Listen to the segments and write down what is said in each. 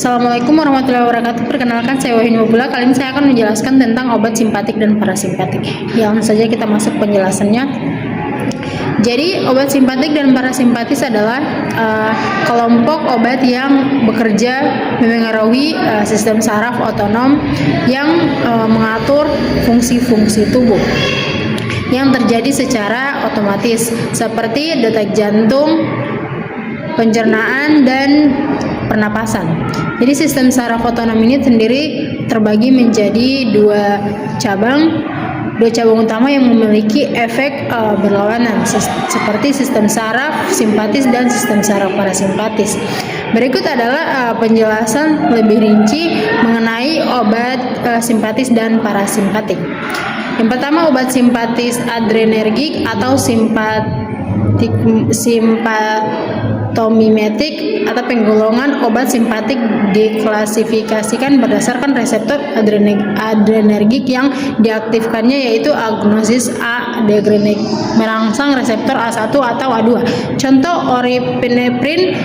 Assalamualaikum warahmatullahi wabarakatuh. Perkenalkan, saya Wahin Wabula. Kali ini saya akan menjelaskan tentang obat simpatik dan parasimpatik. Langsung saja kita masuk penjelasannya. Jadi, obat simpatik dan parasimpatis adalah kelompok obat yang bekerja memengaruhi sistem saraf otonom yang mengatur fungsi-fungsi tubuh yang terjadi secara otomatis, seperti detak jantung, pencernaan, dan pernapasan. Jadi sistem saraf otonom ini sendiri terbagi menjadi dua cabang utama yang memiliki efek berlawanan, seperti sistem saraf simpatis dan sistem saraf parasimpatis. Berikut adalah penjelasan lebih rinci mengenai obat simpatis dan parasimpatik. Yang pertama, obat simpatis adrenergik atau simpatomimetik atau penggolongan obat simpatik diklasifikasikan berdasarkan reseptor adrenergik yang diaktifkannya, yaitu agonis adrenergik merangsang reseptor A1 atau A2. Contoh oripineprin,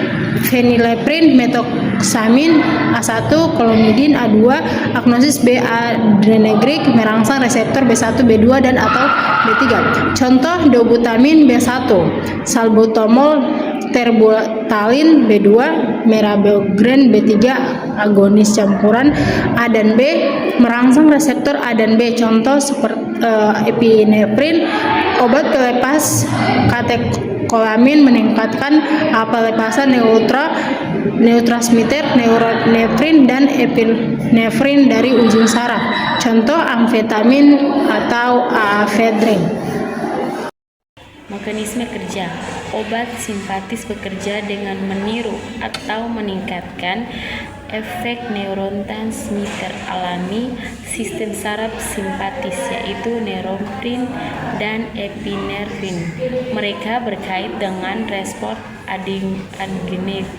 phenylephrine, methoxamine A1, clonidine A2. Agonis B adrenergik merangsang reseptor B1, B2 dan atau B3. Contoh dobutamin B1, salbutamol, terbutaline B2, mirabegron B3. Agonis campuran A dan B merangsang reseptor A dan B. Contoh seperti epinefrin, obat pelepas katekolamin meningkatkan pelepasan neurotransmitter norepinefrin dan epinefrin dari ujung saraf. Contoh amfetamin atau afedrin. Mekanisme kerja. Obat simpatis bekerja dengan meniru atau meningkatkan efek neurotransmitter alami sistem saraf simpatis, yaitu norepinefrin dan epinefrin. Mereka berkait dengan respons adrenergik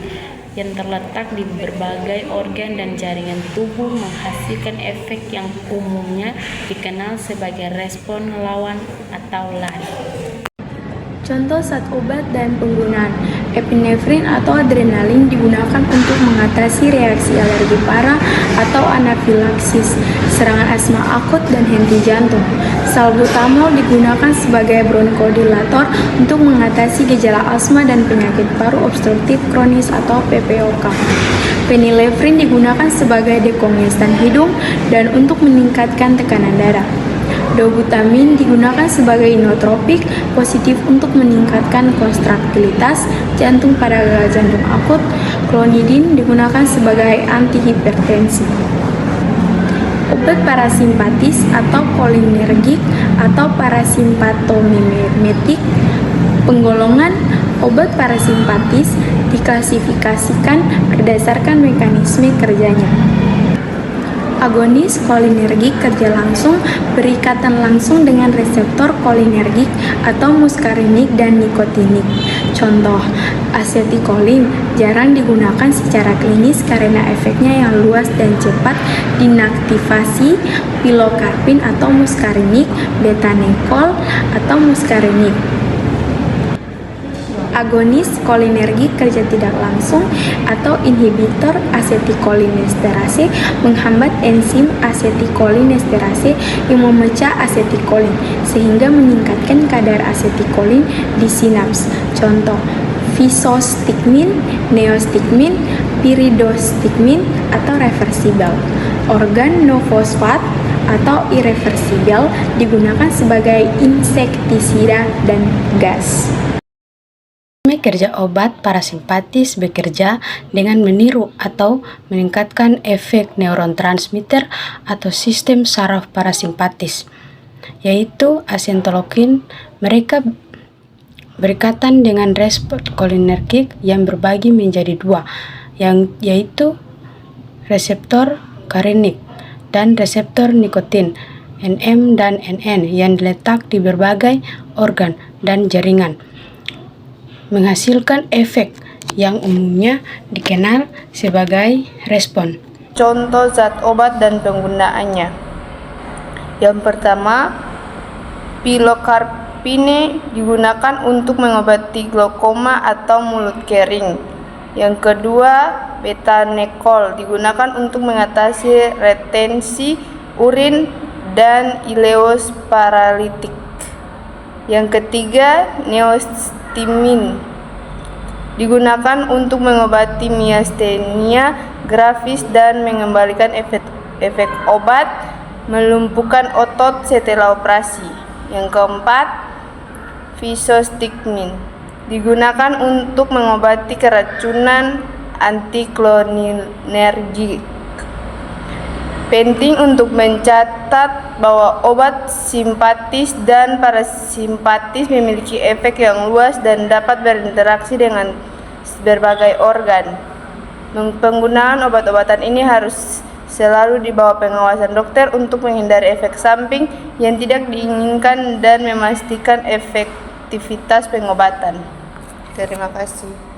yang terletak di berbagai organ dan jaringan tubuh, menghasilkan efek yang umumnya dikenal sebagai respons lawan atau lari. Contoh zat obat dan penggunaan. Epinefrin atau adrenalin digunakan untuk mengatasi reaksi alergi parah atau anafilaksis, serangan asma akut, dan henti jantung. Salbutamol digunakan sebagai bronkodilator untuk mengatasi gejala asma dan penyakit paru obstruktif kronis atau PPOK. Phenylephrine digunakan sebagai dekongestan hidung dan untuk meningkatkan tekanan darah. Dobutamin digunakan sebagai inotropik positif untuk meningkatkan kontraktilitas jantung pada gagal jantung akut. Clonidine digunakan sebagai antihipertensi. Obat parasimpatis atau kolinergik atau parasimpatomimetik. Penggolongan obat parasimpatis diklasifikasikan berdasarkan mekanisme kerjanya. Agonis kolinergik kerja langsung, berikatan langsung dengan reseptor kolinergik atau muskarinik dan nikotinik. Contoh, asetikolin jarang digunakan secara klinis karena efeknya yang luas dan cepat. Dinaktivasi pilokarpin atau muskarinik, betanekol atau muskarinik. Agonis kolinergik kerja tidak langsung atau inhibitor asetikolinesterase menghambat enzim asetikolinesterase yang memecah asetikolin sehingga meningkatkan kadar asetikolin di sinaps. Contoh, visostigmin, neostigmin, piridostigmin atau reversibel. Organofosfat atau irreversibel digunakan sebagai insektisida dan gas. Kerja obat parasimpatis bekerja dengan meniru atau meningkatkan efek neurotransmitter atau sistem saraf parasimpatis, yaitu acetylcholine. Mereka berkaitan dengan respons kolinergik yang berbagi menjadi dua, yaitu reseptor karinik dan reseptor nikotin NM dan NN yang diletak di berbagai organ dan jaringan, menghasilkan efek yang umumnya dikenal sebagai respon. Contoh zat obat dan penggunaannya. Yang pertama, pilokarpine digunakan untuk mengobati glaukoma atau mulut kering. Yang kedua, betanekol digunakan untuk mengatasi retensi urin dan ileus paralitik. Yang ketiga, neostimin digunakan untuk mengobati miastenia gravis dan mengembalikan efek obat melumpuhkan otot setelah operasi. Yang keempat, fisostigmin digunakan untuk mengobati keracunan anticholinergik. Penting untuk mencatat bahwa obat simpatis dan parasimpatis memiliki efek yang luas dan dapat berinteraksi dengan berbagai organ. Penggunaan obat-obatan ini harus selalu di bawah pengawasan dokter untuk menghindari efek samping yang tidak diinginkan dan memastikan efektivitas pengobatan. Terima kasih.